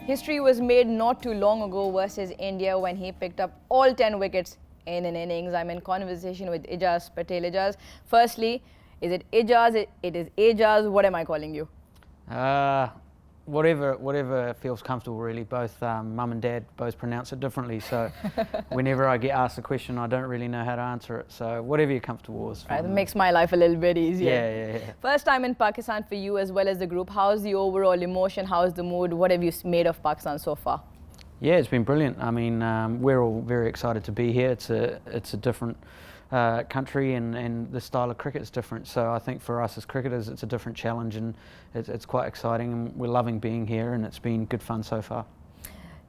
History was made not too long ago versus India when he picked up all 10 wickets in an innings. I'm in conversation with Ajaz Patel. Ajaz, firstly, is it Ajaz? It is Ajaz. What am I calling you? Whatever feels comfortable, really. Both mum and dad both pronounce it differently, so whenever I get asked a question, I don't really know how to answer it. So whatever you're comfortable with. Right, that makes my life a little bit easier. Yeah. First time in Pakistan for you as well as the group. How's the overall emotion? How's the mood? What have you made of Pakistan so far? Yeah, it's been brilliant. I mean, we're all very excited to be here. It's a different country, and the style of cricket is different. So I think for us as cricketers, it's a different challenge, and it's quite exciting. And we're loving being here, and it's been good fun so far.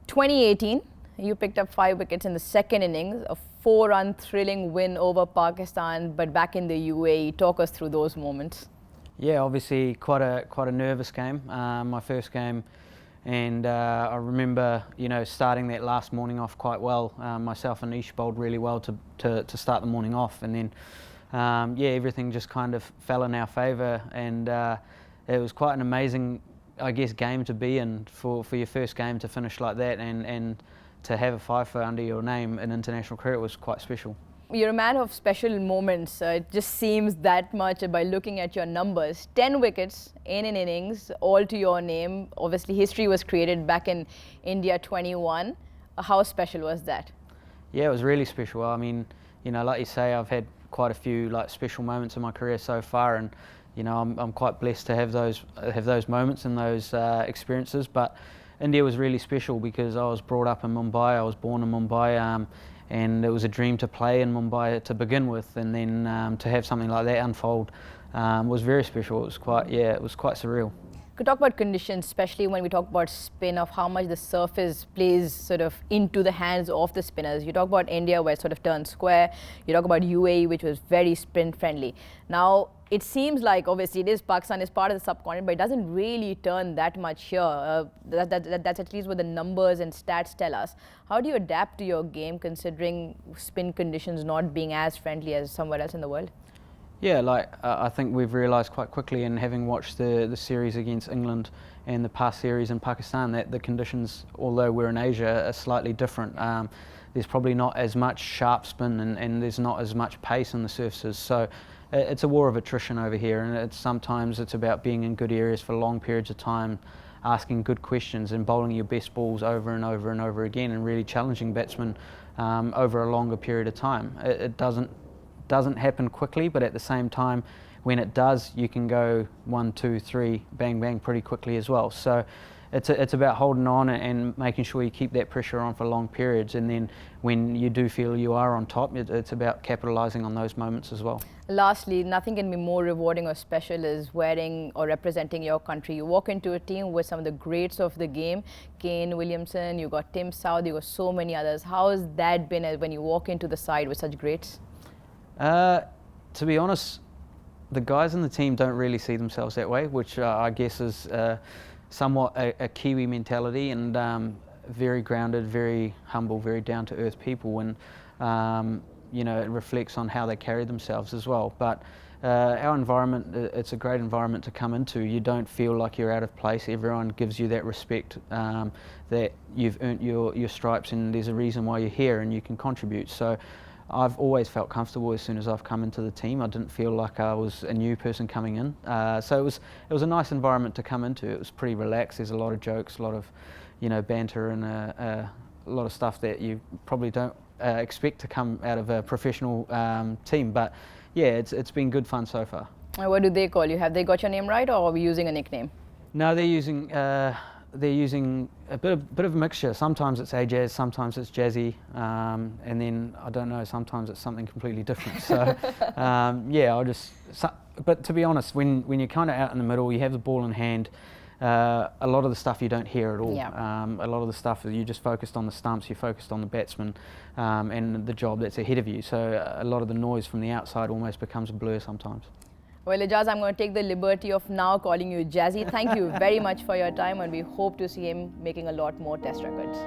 2018, you picked up 5 wickets in the second innings, a 4-run thrilling win over Pakistan, but back in the UAE. Talk us through those moments. Yeah, obviously quite a nervous game. My first game. And I remember, starting that last morning off quite well. Myself and Ish bowled really well to start the morning off, and then everything just kind of fell in our favour, and it was quite an amazing, I guess, game to be in for your first game to finish like that, and to have a 5 under your name in international cricket was quite special. You're a man of special moments. It just seems that much by looking at your numbers. 10 wickets in an innings, all to your name. Obviously, history was created back in India 21. How special was that? Yeah, it was really special. I mean, like you say, I've had quite a few special moments in my career so far, and I'm quite blessed to have those moments and those experiences. But India was really special because I was brought up in Mumbai. I was born in Mumbai. And it was a dream to play in Mumbai to begin with, and then to have something like that unfold was very special. It was quite surreal. Could talk about conditions, especially when we talk about spin, of how much the surface plays sort of into the hands of the spinners. You talk about India, where it sort of turned square. You talk about UAE, which was very sprint friendly. Now, it seems like, obviously, Pakistan is part of the subcontinent, but it doesn't really turn that much here. That's at least what the numbers and stats tell us. How do you adapt to your game, considering spin conditions not being as friendly as somewhere else in the world? Yeah, I think we've realised quite quickly, in having watched the series against England and the past series in Pakistan, that the conditions, although we're in Asia, are slightly different. There's probably not as much sharp spin, and there's not as much pace in the surfaces. So it's a war of attrition over here, and sometimes it's about being in good areas for long periods of time, asking good questions and bowling your best balls over and over and over again, and really challenging batsmen over a longer period of time. It doesn't happen quickly, but at the same time, when it does, you can go 1, 2, 3, bang, bang pretty quickly as well. So it's about holding on and making sure you keep that pressure on for long periods, and then when you do feel you are on top, it's about capitalising on those moments as well. Lastly, nothing can be more rewarding or special as wearing or representing your country. You walk into a team with some of the greats of the game, Kane Williamson, you got Tim South, you got so many others. How has that been when you walk into the side with such greats? To be honest, the guys in the team don't really see themselves that way, which I guess is somewhat a Kiwi mentality, and very grounded, very humble, very down-to-earth people, and it reflects on how they carry themselves as well. But our environment, it's a great environment to come into. You don't feel like you're out of place. Everyone gives you that respect, that you've earned your stripes, and there's a reason why you're here and you can contribute. So I've always felt comfortable as soon as I've come into the team. I didn't feel like I was a new person coming in. So it was a nice environment to come into. It was pretty relaxed. There's a lot of jokes, a lot of banter, and a lot of stuff that you probably don't expect to come out of a professional team. But yeah, it's been good fun so far. What do they call you? Have they got your name right, or are we using a nickname? No, they're using a bit of a mixture. Sometimes it's Ajaz, sometimes it's Jazzy, and then I don't know, sometimes it's something completely different. So but to be honest, when you're kind of out in the middle, you have the ball in hand, a lot of the stuff you don't hear at all. Yeah. A lot of the stuff, you just focused on the stumps, you focused on the batsman and the job that's ahead of you. So a lot of the noise from the outside almost becomes a blur sometimes. Well, Ajaz, I'm going to take the liberty of now calling you Jazzy. Thank you very much for your time, and we hope to see him making a lot more test records.